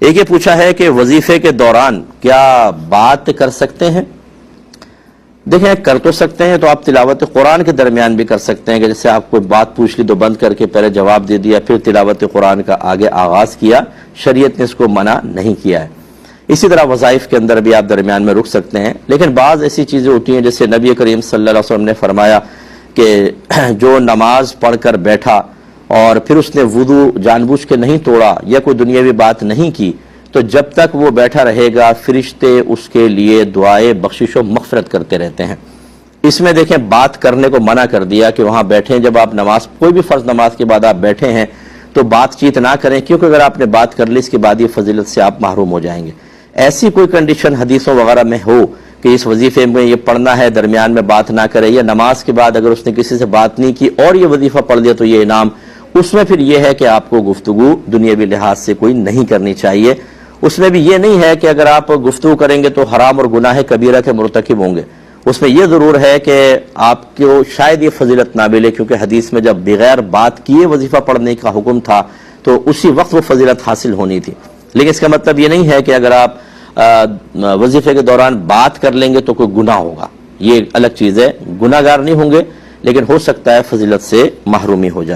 ایک یہ پوچھا ہے کہ وظیفے کے دوران کیا بات کر سکتے ہیں؟ دیکھیں، کر تو سکتے ہیں، تو آپ تلاوت قرآن کے درمیان بھی کر سکتے ہیں کہ جیسے آپ کوئی بات پوچھ لی تو بند کر کے پہلے جواب دے دیا، پھر تلاوت قرآن کا آگے آغاز کیا، شریعت نے اس کو منع نہیں کیا ہے۔ اسی طرح وظائف کے اندر بھی آپ درمیان میں رک سکتے ہیں، لیکن بعض ایسی چیزیں ہوتی ہیں جیسے نبی کریم صلی اللہ علیہ وسلم نے فرمایا کہ جو نماز پڑھ کر بیٹھا اور پھر اس نے وضو جان بوجھ کے نہیں توڑا یا کوئی دنیاوی بات نہیں کی، تو جب تک وہ بیٹھا رہے گا فرشتے اس کے لیے دعائے بخشش و مغفرت کرتے رہتے ہیں۔ اس میں دیکھیں، بات کرنے کو منع کر دیا کہ وہاں بیٹھیں، جب آپ نماز کوئی بھی فرض نماز کے بعد آپ بیٹھے ہیں تو بات چیت نہ کریں، کیونکہ اگر آپ نے بات کر لی اس کے بعد یہ فضیلت سے آپ محروم ہو جائیں گے۔ ایسی کوئی کنڈیشن حدیثوں وغیرہ میں ہو کہ اس وظیفے میں یہ پڑھنا ہے، درمیان میں بات نہ کرے، یا نماز کے بعد اگر اس نے کسی سے بات نہیں کی اور یہ وظیفہ پڑھ دیا تو یہ انعام، اس میں پھر یہ ہے کہ آپ کو گفتگو دنیاوی لحاظ سے کوئی نہیں کرنی چاہیے۔ اس میں بھی یہ نہیں ہے کہ اگر آپ گفتگو کریں گے تو حرام اور گناہ کبیرہ کے مرتکب ہوں گے۔ اس میں یہ ضرور ہے کہ آپ کو شاید یہ فضیلت نہ ملے، کیونکہ حدیث میں جب بغیر بات کیے وظیفہ پڑھنے کا حکم تھا تو اسی وقت وہ فضیلت حاصل ہونی تھی۔ لیکن اس کا مطلب یہ نہیں ہے کہ اگر آپ وظیفے کے دوران بات کر لیں گے تو کوئی گناہ ہوگا، یہ الگ چیز ہے۔ گناہ گار نہیں ہوں گے، لیکن ہو سکتا ہے فضیلت سے محرومی ہو جائے۔